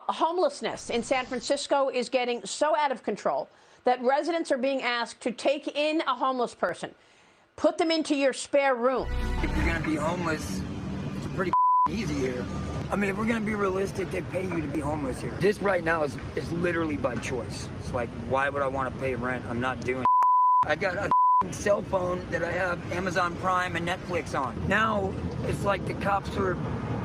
Homelessness in San Francisco is getting so out of control that residents are being asked to take in a homeless person, put them into your spare room. If you're going to be homeless, it's pretty easy here. I mean, if we're going to be realistic, they pay you to be homeless here. This right now is literally by choice. It's like, why would I want to pay rent? I'm not doing it. I got a cell phone that I have Amazon Prime and Netflix on. Now, it's like the cops are,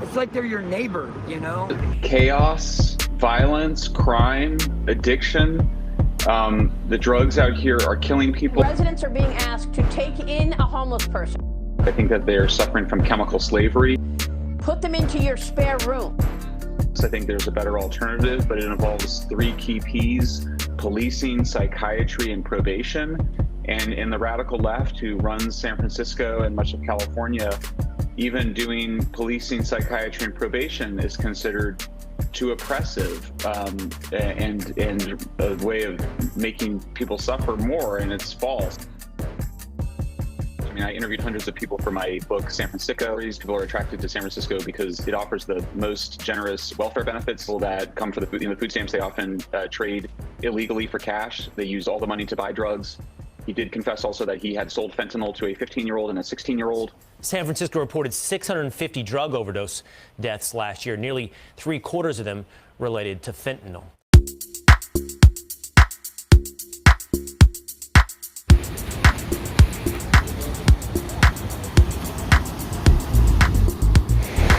it's like they're your neighbor, you know? Chaos, violence, crime, addiction. The drugs out here are killing people. Residents are being asked to take in a homeless person. I think that they are suffering from chemical slavery. Put them into your spare room. I think there's a better alternative, but it involves 3 key Ps: policing, psychiatry, and probation. And in the radical left, who runs San Francisco and much of California, even doing policing, psychiatry, and probation is considered too oppressive and a way of making people suffer more, and it's false. I mean, I interviewed hundreds of people for my book, San Francisco. These people are attracted to San Francisco because it offers the most generous welfare benefits that come for the food. The food stamps, they often trade illegally for cash. They use all the money to buy drugs. He did confess also that he had sold fentanyl to a 15-year-old and a 16-year-old. San Francisco reported 650 drug overdose deaths last year, nearly 3/4 of them related to fentanyl.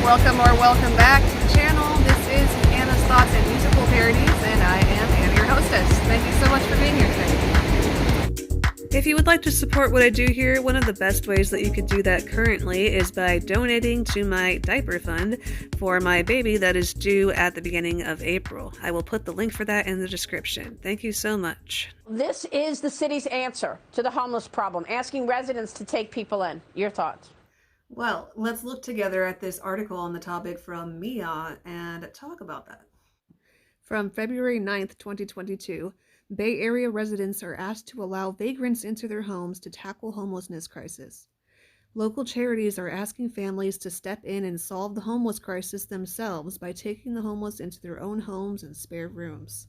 Welcome back to the channel. This is Anna's Thoughts and Musical Parodies, and I am Anna, your hostess. Thank you so much for being here today. If you would like to support what I do here, one of the best ways that you could do that currently is by donating to my Diaper Fund for my baby that is due at the beginning of April. I will put the link for that in the description. Thank you so much. This is the city's answer to the homeless problem, asking residents to take people in. Your thoughts? Well, let's look together at this article on the topic from Mia and talk about that. From February 9th, 2022, Bay Area residents are asked to allow vagrants into their homes to tackle homelessness crisis. Local charities are asking families to step in and solve the homeless crisis themselves by taking the homeless into their own homes and spare rooms.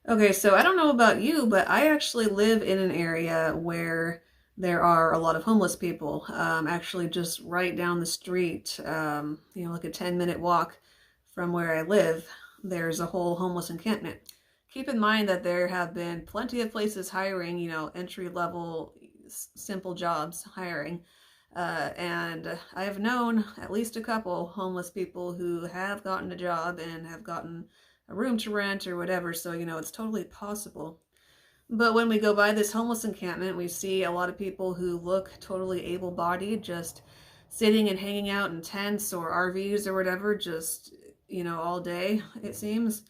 Okay, so I don't know about you, but I actually live in an area where there are a lot of homeless people, actually just right down the street, like a 10-minute walk from where I live, there's a whole homeless encampment. Keep in mind that there have been plenty of places hiring, entry-level, simple jobs hiring, and I have known at least a couple homeless people who have gotten a job and have gotten a room to rent or whatever, so, it's totally possible. But when we go by this homeless encampment, we see a lot of people who look totally able-bodied, just sitting and hanging out in tents or RVs or whatever, just, all day, it seems.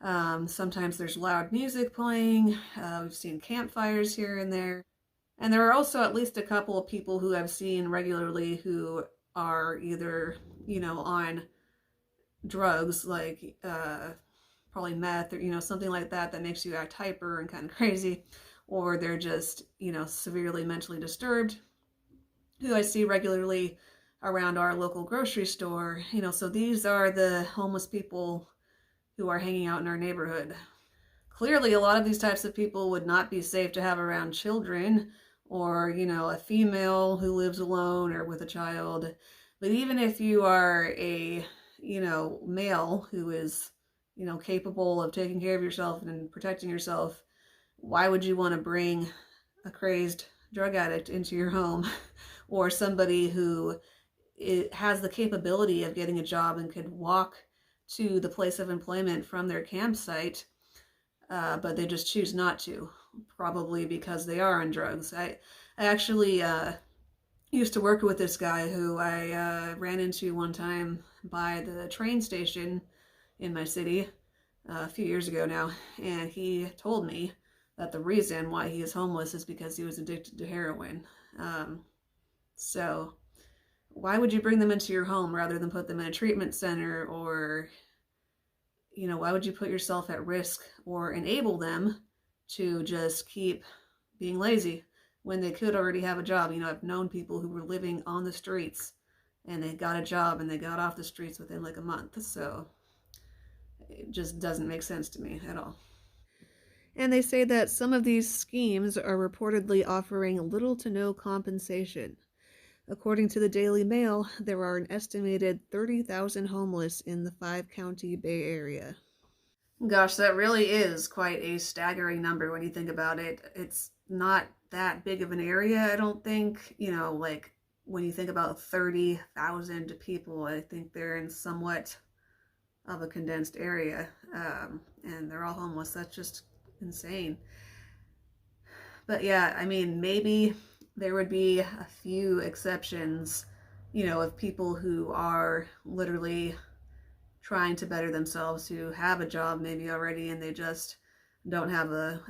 Sometimes there's loud music playing. We've seen campfires here and there. And there are also at least a couple of people who I've seen regularly who are either, on drugs, like probably meth or, something like that makes you act hyper and kind of crazy, or they're just, severely mentally disturbed, who I see regularly around our local grocery store. So these are the homeless people who are hanging out in our neighborhood. Clearly, a lot of these types of people would not be safe to have around children or, a female who lives alone or with a child. But even if you are a, male who is capable of taking care of yourself and protecting yourself, why would you want to bring a crazed drug addict into your home or somebody who has the capability of getting a job and could walk to the place of employment from their campsite, but they just choose not to, probably because they are on drugs. I actually used to work with this guy who I ran into one time by the train station in my city a few years ago now, and he told me that the reason why he is homeless is because he was addicted to heroin. So why would you bring them into your home rather than put them in a treatment center, or why would you put yourself at risk or enable them to just keep being lazy when they could already have a job? I've known people who were living on the streets and they got a job and they got off the streets within like a month. So It just doesn't make sense to me at all. And they say that some of these schemes are reportedly offering little to no compensation. According to the Daily Mail, there are an estimated 30,000 homeless in the 5-county Bay Area. Gosh, that really is quite a staggering number when you think about it. It's not that big of an area, I don't think. You know, like when you think about 30,000 people, I think they're in somewhat of a condensed area, and they're all homeless. That's just insane. But yeah, I mean, maybe there would be a few exceptions, you know, of people who are literally trying to better themselves, who have a job maybe already and they just don't have a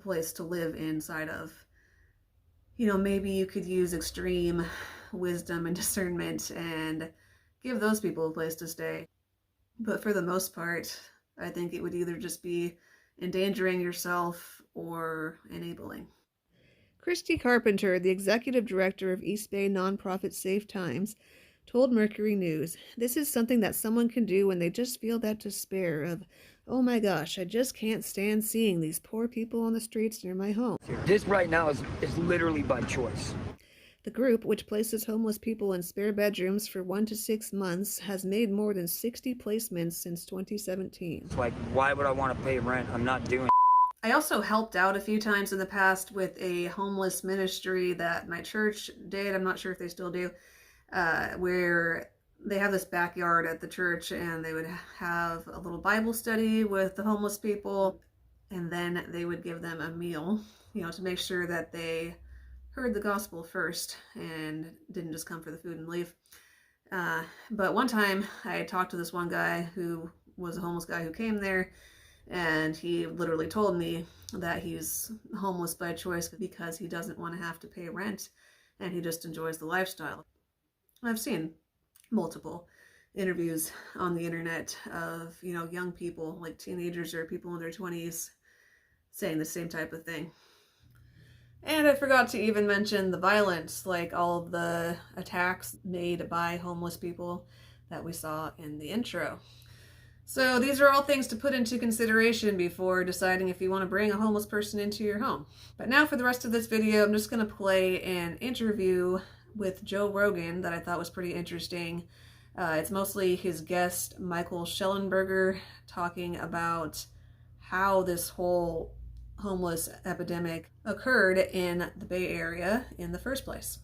place to live inside of. You know, maybe you could use extreme wisdom and discernment and give those people a place to stay. But for the most part, I think it would either just be endangering yourself or enabling. Christy Carpenter, the executive director of East Bay nonprofit Safe Times, told Mercury News, "This is something that someone can do when they just feel that despair of, oh my gosh, I just can't stand seeing these poor people on the streets near my home." This right now is literally by choice. The group, which places homeless people in spare bedrooms for 1 to 6 months, has made more than 60 placements since 2017. It's like, why would I want to pay rent? I'm not doing it. I also helped out a few times in the past with a homeless ministry that my church did. I'm not sure if they still do, where they have this backyard at the church and they would have a little Bible study with the homeless people, and then they would give them a meal, you know, to make sure that they heard the gospel first and didn't just come for the food and leave. But one time I talked to this one guy who was a homeless guy who came there, and he literally told me that he's homeless by choice because he doesn't want to have to pay rent and he just enjoys the lifestyle. I've seen multiple interviews on the internet of, you know, young people, like teenagers or people in their 20s, saying the same type of thing. And I forgot to even mention the violence, like all of the attacks made by homeless people that we saw in the intro. So these are all things to put into consideration before deciding if you want to bring a homeless person into your home. But now for the rest of this video, I'm just going to play an interview with Joe Rogan that I thought was pretty interesting. It's mostly his guest, Michael Schellenberger, talking about how this whole homeless epidemic occurred in the Bay Area in the first place.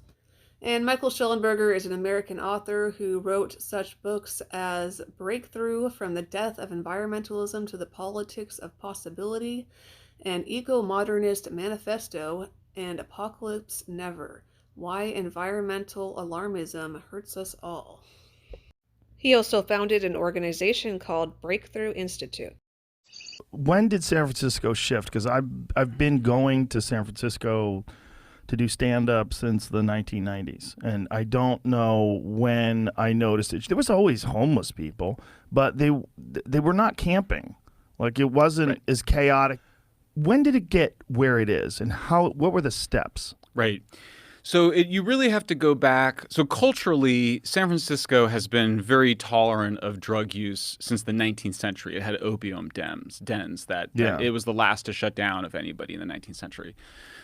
And Michael Schellenberger is an American author who wrote such books as Breakthrough: From the Death of Environmentalism to the Politics of Possibility, and Eco-Modernist Manifesto, and Apocalypse Never: Why Environmental Alarmism Hurts Us All. He also founded an organization called Breakthrough Institute. When did San Francisco shift? Because I've been going to San Francisco to do stand-up since the 1990s, and I don't know when I noticed it. There was always homeless people, but they were not camping. Like, it wasn't as chaotic. When did it get where it is, and what were the steps? Right. So you really have to go back. So culturally, San Francisco has been very tolerant of drug use since the 19th century. It had opium dens that it was the last to shut down of anybody in the 19th century.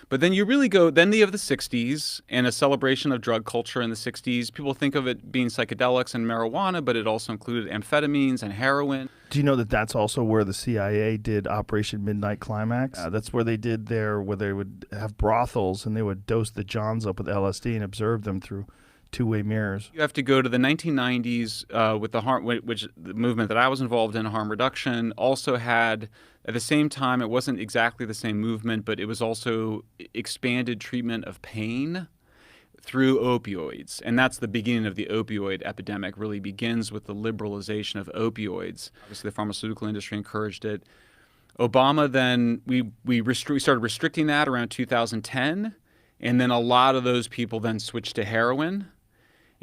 But then you really go, then you have the 60s and a celebration of drug culture in the 60s. People think of it being psychedelics and marijuana, but it also included amphetamines and heroin. Do you know that that's also where the CIA did Operation Midnight Climax? That's where they did where they would have brothels and they would dose the Johns up with LSD and observe them through two-way mirrors. You have to go to the 1990s with the movement that I was involved in, harm reduction, also had, at the same time, it wasn't exactly the same movement, but it was also expanded treatment of pain through opioids. And that's the beginning of the opioid epidemic, really begins with the liberalization of opioids. Obviously, the pharmaceutical industry encouraged it. Obama then, we started restricting that around 2010, and then a lot of those people then switched to heroin.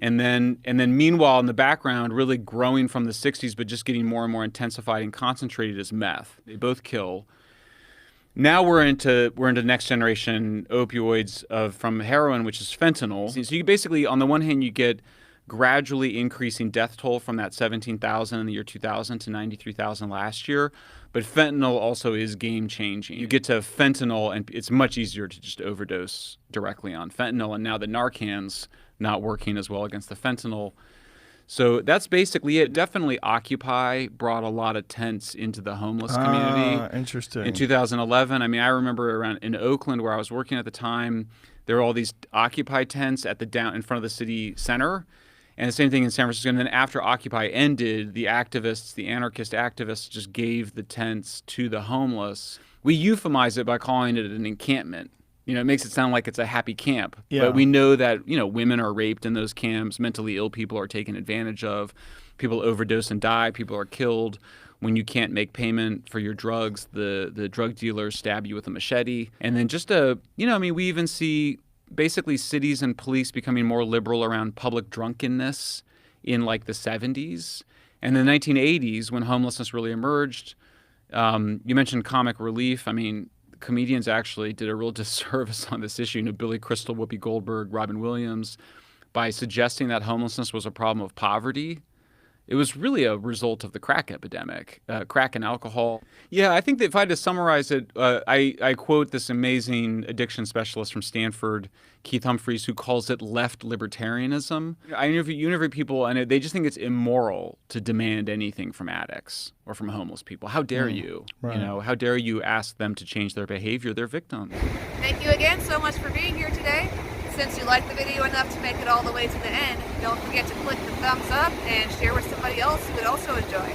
And then meanwhile, in the background, really growing from the 60s, but just getting more and more intensified and concentrated, is meth. They both kill. Now we're into next generation opioids from heroin, which is fentanyl. So you basically, on the one hand, you get gradually increasing death toll from that 17,000 in the year 2000 to 93,000 last year. But fentanyl also is game changing. You get to fentanyl and it's much easier to just overdose directly on fentanyl. And now the Narcan's not working as well against the fentanyl. So that's basically it. Definitely Occupy brought a lot of tents into the homeless community. Interesting. In 2011, I mean, I remember around in Oakland where I was working at the time, there were all these Occupy tents at the down in front of the city center. And the same thing in San Francisco. And then after Occupy ended, the activists, the anarchist activists, just gave the tents to the homeless. We euphemize it by calling it an encampment. You know, it makes it sound like it's a happy camp. Yeah. But we know that, you know, women are raped in those camps, mentally ill people are taken advantage of, people overdose and die, people are killed. When you can't make payment for your drugs, the drug dealers stab you with a machete. And then we even see basically cities and police becoming more liberal around public drunkenness in like the 70s. And in the 1980s, when homelessness really emerged, you mentioned comic relief. I mean, comedians actually did a real disservice on this issue. You know, Billy Crystal, Whoopi Goldberg, Robin Williams, by suggesting that homelessness was a problem of poverty. It was really a result of the crack epidemic, crack and alcohol. Yeah, I think that if I had to summarize it, I quote this amazing addiction specialist from Stanford, Keith Humphreys, who calls it left libertarianism. I interview people, and they just think it's immoral to demand anything from addicts or from homeless people. How dare you? Right. You know, how dare you ask them to change their behavior? They're victims. Thank you again so much for being here today. Since you liked the video enough to make it all the way to the end, don't forget to click the thumbs up and share with somebody else who would also enjoy.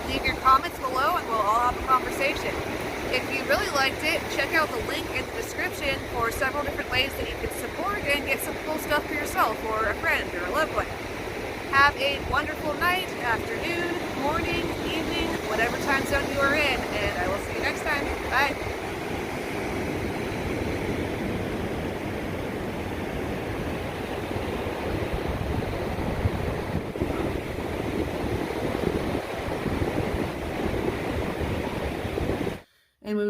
Leave your comments below and we'll all have a conversation. If you really liked it, check out the link in the description for several different ways that you can support and get some cool stuff for yourself or a friend or a loved one. Have a wonderful night, afternoon, morning, evening, whatever time zone you are in, and I will see you next time. Bye. And we